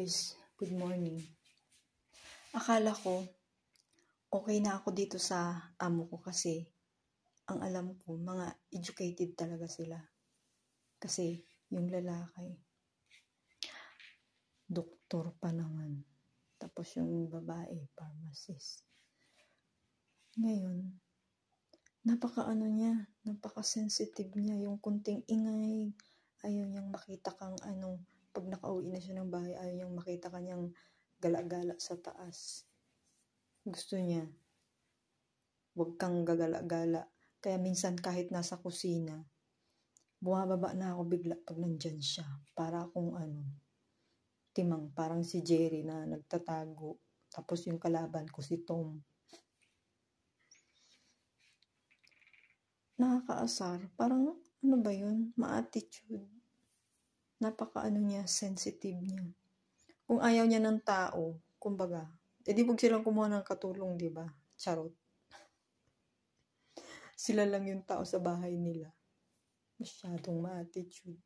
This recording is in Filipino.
guys, good morning. Akala ko okay na ako dito sa amo ko kasi ang alam ko mga educated talaga sila. Kasi yung lalaki doktor pa naman. Tapos yung babae pharmacist. Ngayon, napaka-sensitive niya, yung kunting ingay, ayaw niyang makita kang pag nakauwi na siya ng bahay, ayaw niyang makita kanyang gala-gala sa taas. Gusto niya, huwag kang gagala-gala. Kaya minsan kahit nasa kusina, bumababa na ako bigla pag nandyan siya. Para akong timang, parang si Jerry na nagtatago. Tapos yung kalaban ko si Tom. Nakakaasar. Parang, ba yun? Ma-attitude. Niya, sensitive niya. Kung ayaw niya ng tao, kumbaga, edi wag silang kumuha ng katulong, di ba? Charot. Sila lang yung tao sa bahay nila. Masyadong ma-attitude.